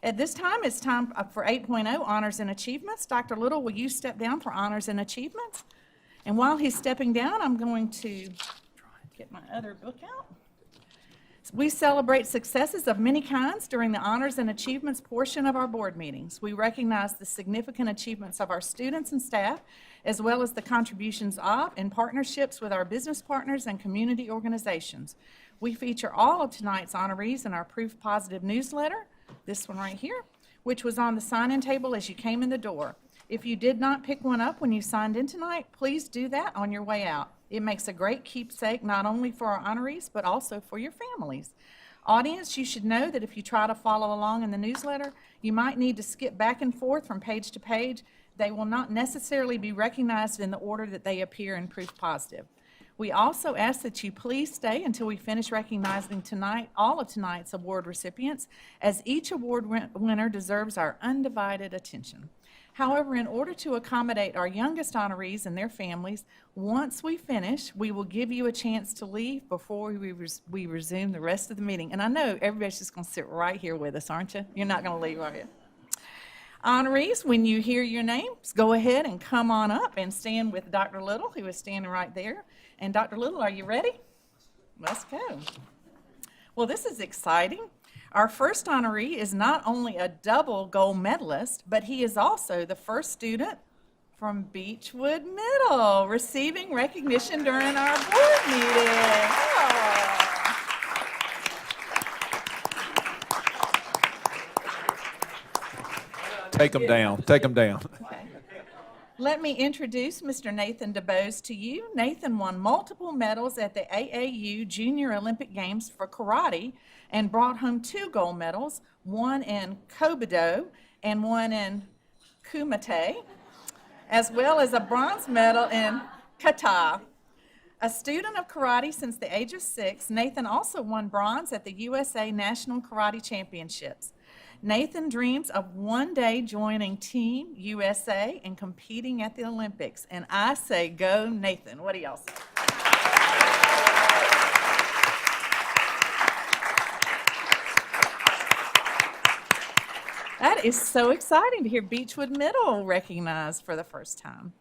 At this time, it's time for 8.0 Honors and Achievements. Dr. Little, will you step down for Honors and Achievements? And while he's stepping down, I'm going to get my other book out. We celebrate successes of many kinds during the Honors and Achievements portion of our board meetings. We recognize the significant achievements of our students and staff, as well as the contributions of and partnerships with our business partners and community organizations. We feature all of tonight's honorees in our Proof Positive newsletter, this one right here, which was on the sign-in table as you came in the door. If you did not pick one up when you signed in tonight, please do that on your way out. It makes a great keepsake not only for our honorees, but also for your families. Audience, you should know that if you try to follow along in the newsletter, you might need to skip back and forth from page to page. They will not necessarily be recognized in the order that they appear in Proof Positive. We also ask that you please stay until we finish recognizing all of tonight's award recipients, as each award winner deserves our undivided attention. However, in order to accommodate our youngest honorees and their families, once we finish, we will give you a chance to leave before we resume the rest of the meeting. And I know everybody's just going to sit right here with us, aren't you? You're not going to leave, are you? Honorees, when you hear your names, go ahead and come on up and stand with Dr. Little, who is standing right there. And Dr. Little, are you ready? Let's go. Well, this is exciting. Our first honoree is not only a double gold medalist, but he is also the first student from Beechwood Middle receiving recognition during our board meeting. Oh. Take them down. Take them down. Okay. Let me introduce Mr. Nathan DeBose to you. Nathan won multiple medals at the AAU Junior Olympic Games for karate and brought home 2 gold medals, one in Kobudo and one in kumite, as well as a bronze medal in kata. A student of karate since the age of 6, Nathan also won bronze at the USA National Karate Championships. Nathan dreams of one day joining Team USA and competing at the Olympics. And I say, go Nathan. What do y'all say? That is so exciting to hear Beechwood Middle recognized for the first time.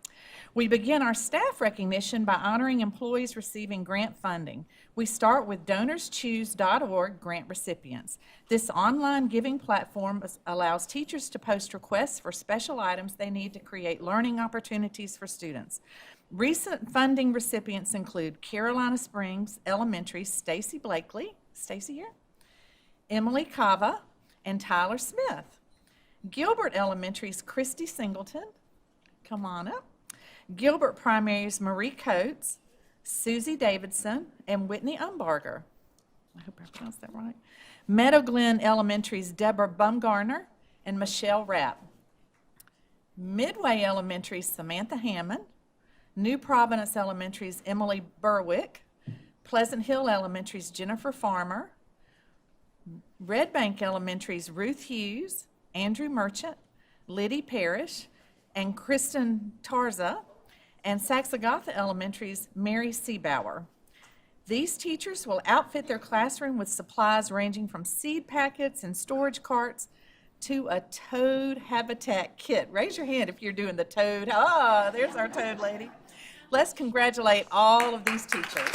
We begin our staff recognition by honoring employees receiving grant funding. We start with DonorsChoose.org grant recipients. This online giving platform allows teachers to post requests for special items they need to create learning opportunities for students. Recent funding recipients include Carolina Springs Elementary Stacy Blakely, Stacy here, Emily Cava, and Tyler Smith. Gilbert Elementary's Christy Singleton, come on up. Gilbert Primary's Marie Coates, Susie Davidson, and Whitney Umbarger. I hope I pronounced that right. Meadow Glen Elementary's Deborah Bumgarner and Michelle Rapp. Midway Elementary's Samantha Hammond. New Providence Elementary's Emily Berwick. Pleasant Hill Elementary's Jennifer Farmer. Red Bank Elementary's Ruth Hughes, Andrew Merchant, Liddy Parrish, and Kristen Tarza, and Saxagatha Elementary's Mary Seabauer. These teachers will outfit their classroom with supplies ranging from seed packets and storage carts to a toad habitat kit. Raise your hand if you're doing the toad. Ah, there's our toad lady. Let's congratulate all of these teachers.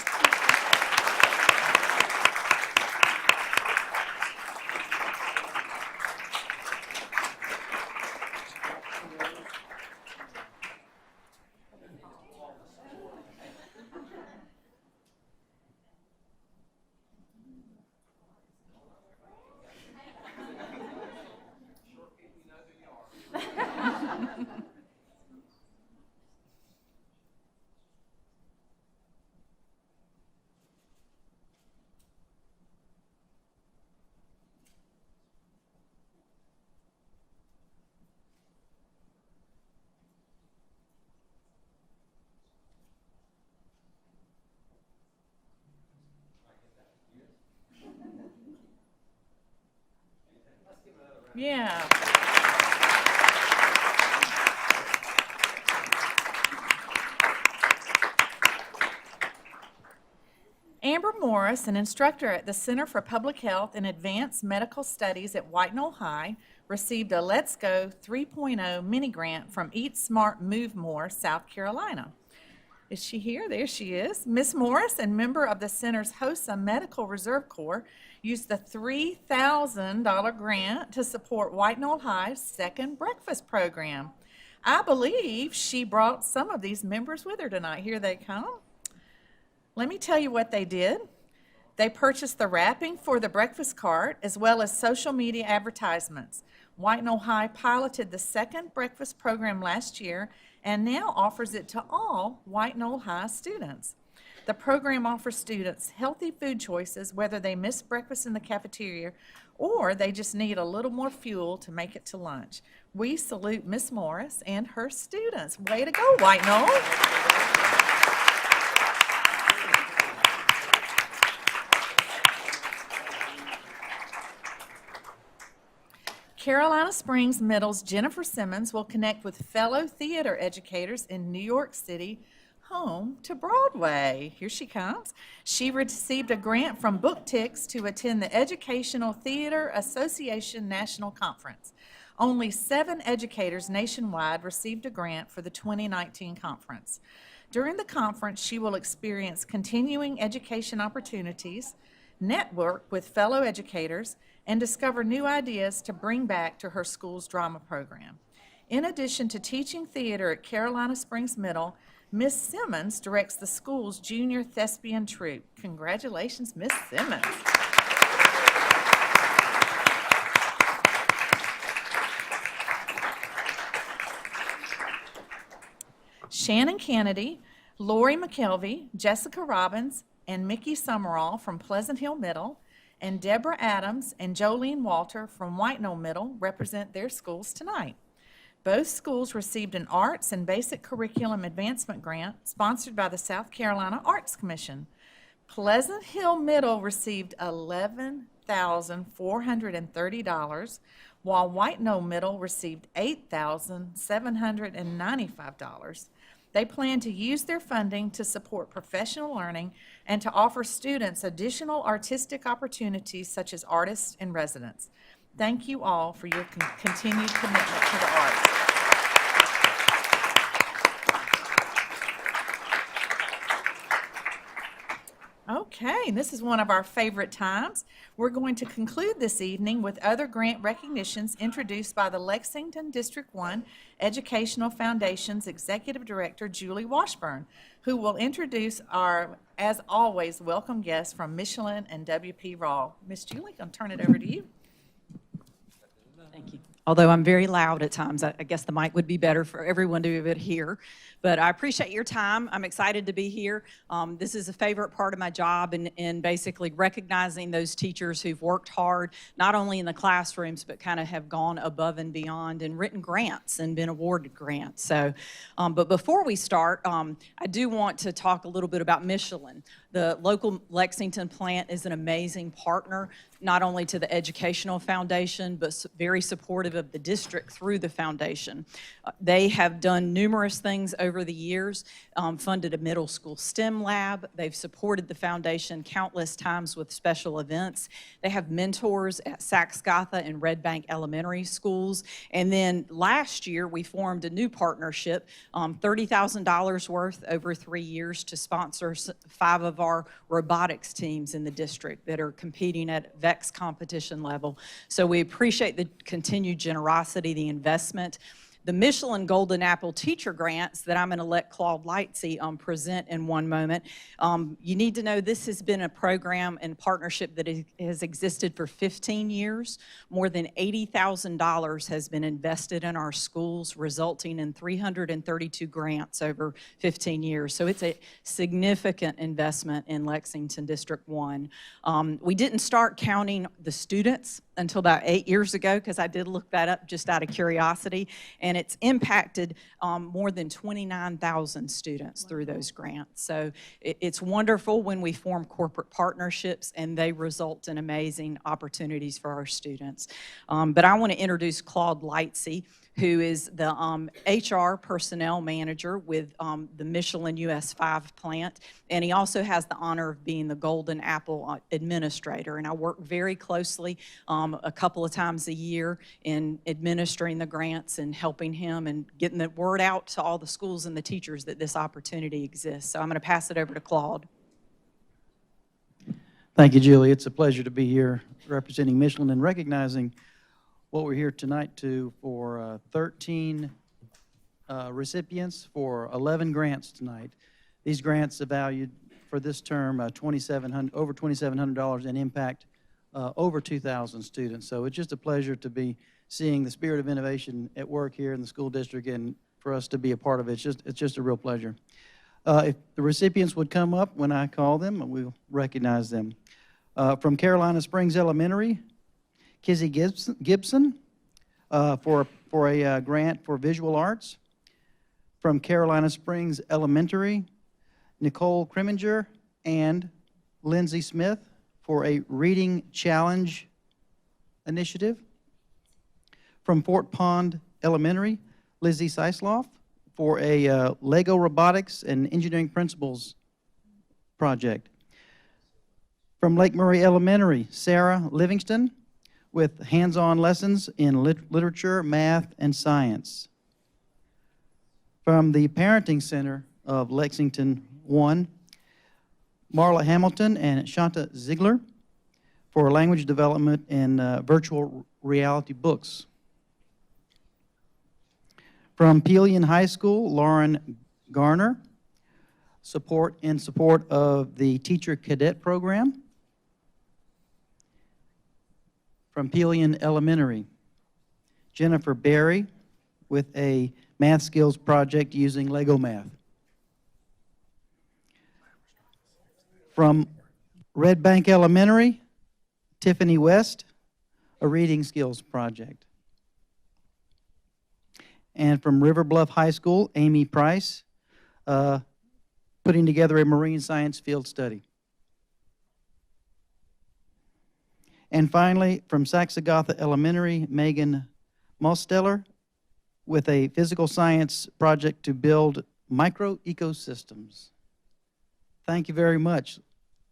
Yeah. Amber Morris, an instructor at the Center for Public Health and Advanced Medical Studies at White Knoll High, received a Let's Go 3.0 mini grant from Eat Smart Move More, South Carolina. Is she here? There she is. Ms. Morris, and member of the center's HOSA Medical Reserve Corps, used the $3,000 grant to support White Knoll High's second breakfast program. I believe she brought some of these members with her tonight. Here they come. Let me tell you what they did. They purchased the wrapping for the breakfast cart as well as social media advertisements. White Knoll High piloted the second breakfast program last year and now offers it to all White Knoll High students. The program offers students healthy food choices, whether they miss breakfast in the cafeteria or they just need a little more fuel to make it to lunch. We salute Ms. Morris and her students. Way to go, White Knoll. Carolina Springs Middle's Jennifer Simmons will connect with fellow theater educators in New York City, home to Broadway. Here she comes. She received a grant from BookTix to attend the Educational Theater Association National Conference. Only 7 educators nationwide received a grant for the 2019 conference. During the conference, she will experience continuing education opportunities, network with fellow educators, and discover new ideas to bring back to her school's drama program. In addition to teaching theater at Carolina Springs Middle, Miss Simmons directs the school's junior thespian troupe. Congratulations, Miss Simmons. Shannon Kennedy, Lori McKelvey, Jessica Robbins, and Mickey Summerall from Pleasant Hill Middle, and Deborah Adams and Jolene Walter from White Knoll Middle represent their schools tonight. Both schools received an Arts and Basic Curriculum Advancement Grant sponsored by the South Carolina Arts Commission. Pleasant Hill Middle received $11,430, while White Knoll Middle received $8,795. They plan to use their funding to support professional learning and to offer students additional artistic opportunities such as artists in residence. Thank you all for your continued commitment to the arts. Okay, this is one of our favorite times. We're going to conclude this evening with other grant recognitions introduced by the Lexington District 1 Educational Foundation's Executive Director, Julie Washburn, who will introduce our, as always, welcome guests from Michelin and WP Raw. Miss Julie, I'm going to turn it over to you. Thank you. Although I'm very loud at times, I guess the mic would be better for everyone to be able to hear. But I appreciate your time. I'm excited to be here. This is a favorite part of my job in basically recognizing those teachers who've worked hard, not only in the classrooms, but kind of have gone above and beyond and written grants and been awarded grants. So, but before we start, I do want to talk a little bit about Michelin. The local Lexington plant is an amazing partner, not only to the Educational Foundation, but very supportive of the district through the foundation. They have done numerous things over the years, funded a middle school STEM lab. They've supported the foundation countless times with special events. They have mentors at Saxgotha and Red Bank Elementary schools. And then last year, we formed a new partnership, $30,000 worth over 3 years to sponsor 5 of our robotics teams in the district that are competing at VEX competition level. So we appreciate the continued generosity, the investment. The Michelin Golden Apple Teacher Grants that I'm going to let Claude Lightsey present in one moment. You need to know this has been a program and partnership that has existed for 15 years. More than $80,000 has been invested in our schools, resulting in 332 grants over 15 years. So it's a significant investment in Lexington District 1. We didn't start counting the students until about 8 years ago, because I did look that up just out of curiosity, and it's impacted more than 29,000 students through those grants. So it's wonderful when we form corporate partnerships and they result in amazing opportunities for our students. But I want to introduce Claude Lightsey, who is the HR personnel manager with the Michelin US 5 plant. And he also has the honor of being the Golden Apple administrator. And I work very closely a couple of times a year in administering the grants and helping him and getting the word out to all the schools and the teachers that this opportunity exists. So I'm going to pass it over to Claude. Thank you, Julie. It's a pleasure to be here representing Michelin and recognizing what we're here tonight for 13 recipients for 11 grants tonight. These grants are valued for this term over $2,700 and impact over 2,000 students. So it's just a pleasure to be seeing the spirit of innovation at work here in the school district, and for us to be a part of it. It's just a real pleasure. If the recipients would come up when I call them, we'll recognize them. From Carolina Springs Elementary, Kizzy Gibson for a grant for visual arts. From Carolina Springs Elementary, Nicole Kriminger and Lindsay Smith for a reading challenge initiative. From Fort Pond Elementary, Lizzie Seisloff for a Lego robotics and engineering principles project. From Lake Murray Elementary, Sarah Livingston with hands-on lessons in literature, math, and science. From the Parenting Center of Lexington 1, Marla Hamilton and Shanta Ziegler for language development in virtual reality books. From Peelian High School, Lauren Garner, in support of the Teacher Cadet Program. From Peelian Elementary, Jennifer Berry with a math skills project using Lego Math. From Red Bank Elementary, Tiffany West, a reading skills project. And from River Bluff High School, Amy Price, putting together a marine science field study. And finally, from Saxagatha Elementary, Megan Mosteller with a physical science project to build micro-ecosystems. Thank you very much.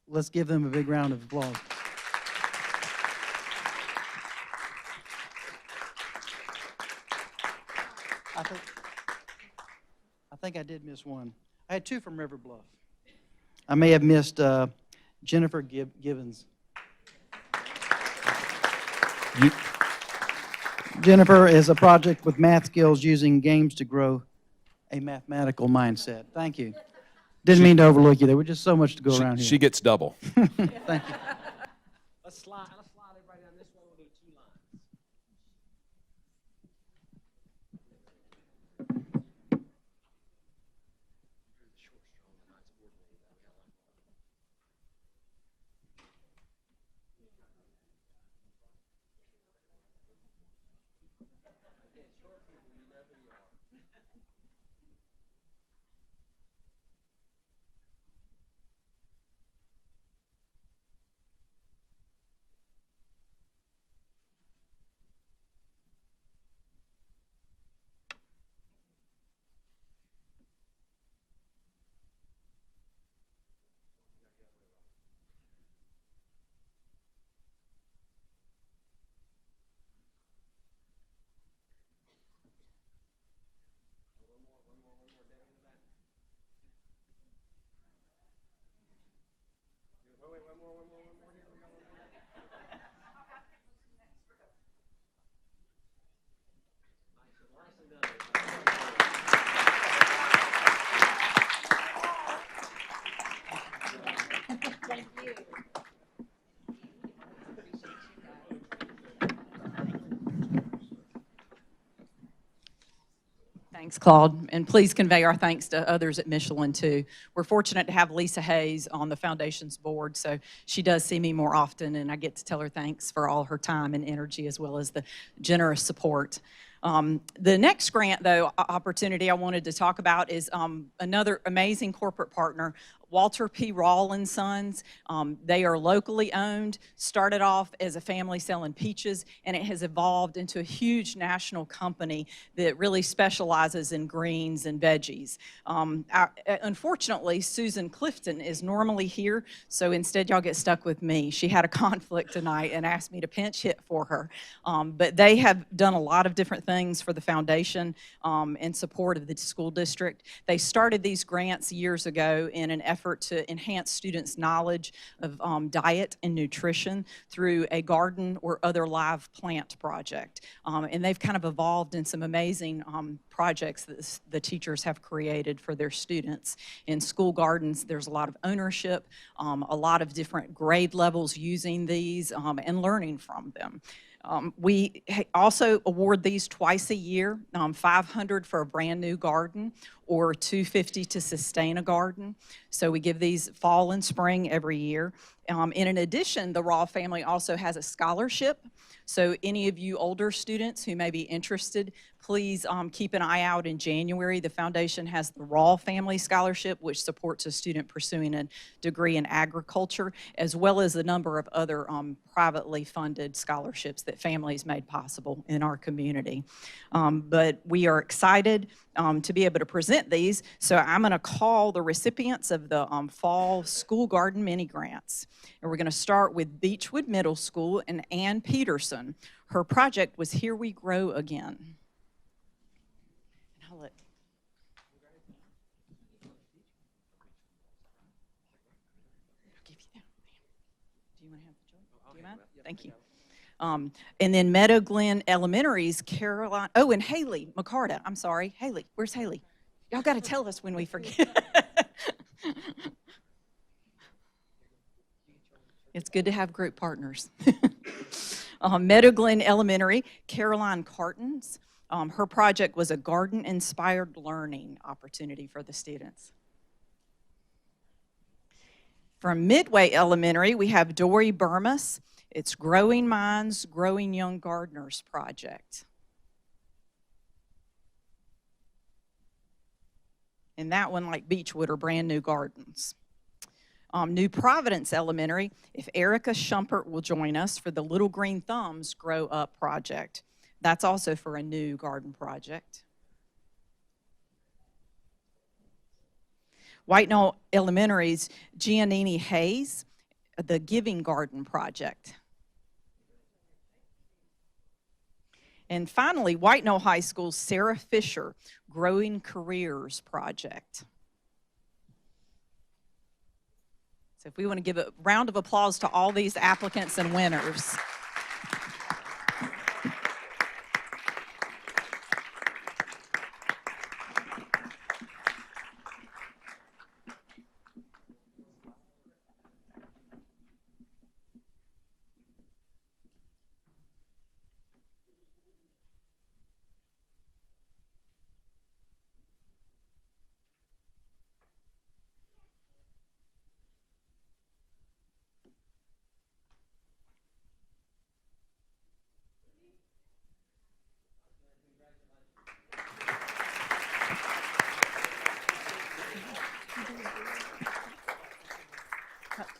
Let's give them a big round of applause. I think I did miss one. I had two from River Bluff. I may have missed Jennifer Gibbons. Jennifer is a project with math skills using games to grow a mathematical mindset. Thank you. Didn't mean to overlook you. There was just so much to go around here. She gets double. Thank you. Let's slide everybody down this way. We'll do 2 lines. Thanks, Claude, and please convey our thanks to others at Michelin, too. We're fortunate to have Lisa Hayes on the Foundation's board, so she does see me more often, and I get to tell her thanks for all her time and energy, as well as the generous support. The next grant, though, opportunity I wanted to talk about is another amazing corporate partner, Walter P. Rawl and Sons. They are locally owned, started off as a family selling peaches, and it has evolved into a huge national company that really specializes in greens and veggies. Unfortunately, Susan Clifton is normally here, so instead y'all get stuck with me. She had a conflict tonight and asked me to pinch hit for her. But they have done a lot of different things for the foundation in support of the school district. They started these grants years ago in an effort to enhance students' knowledge of diet and nutrition through a garden or other live plant project. And they've kind of evolved in some amazing projects that the teachers have created for their students. In school gardens, there's a lot of ownership, a lot of different grade levels using these and learning from them. We also award these twice a year, $500 for a brand new garden or $250 to sustain a garden. So we give these fall and spring every year. In addition, the Raw family also has a scholarship. So any of you older students who may be interested, please keep an eye out in January. The foundation has the Raw Family Scholarship, which supports a student pursuing a degree in agriculture, as well as a number of other privately funded scholarships that families made possible in our community. But we are excited to be able to present these. So I'm going to call the recipients of the Fall School Garden Mini Grants. And we're going to start with Beechwood Middle School and Ann Peterson. Her project was Here We Grow Again. And I'll let I'll give you that. Do you want to have the joy? Do you mind? Thank you. And then Meadow Glen Elementary's Caroline, oh, and Haley McCarta. I'm sorry, Haley. Where's Haley? Y'all got to tell us when we forget. It's good to have group partners. Meadow Glen Elementary, Caroline Cartons. Her project was a garden-inspired learning opportunity for the students. From Midway Elementary, we have Dory Burmas. It's Growing Minds, Growing Young Gardeners project. And that one, like Beechwood, are brand new gardens. New Providence Elementary, if Erica Schumpert will join us for the Little Green Thumbs Grow Up project. That's also for a new garden project. White Knoll Elementary's Giannini Hayes, the Giving Garden project. And finally, White Knoll High School's Sarah Fisher, Growing Careers project. So if we want to give a round of applause to all these applicants and winners.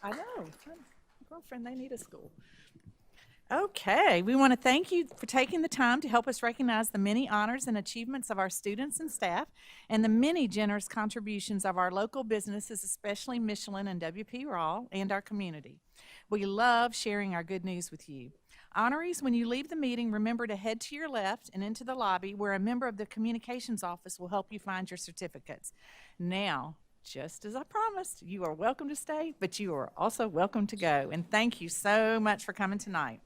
I know. Girlfriend, they need a school. Okay, we want to thank you for taking the time to help us recognize the many honors and achievements of our students and staff and the many generous contributions of our local businesses, especially Michelin and WP Raw, and our community. We love sharing our good news with you. Honorees, when you leave the meeting, remember to head to your left and into the lobby where a member of the communications office will help you find your certificates. Now, just as I promised, you are welcome to stay, but you are also welcome to go. And thank you so much for coming tonight.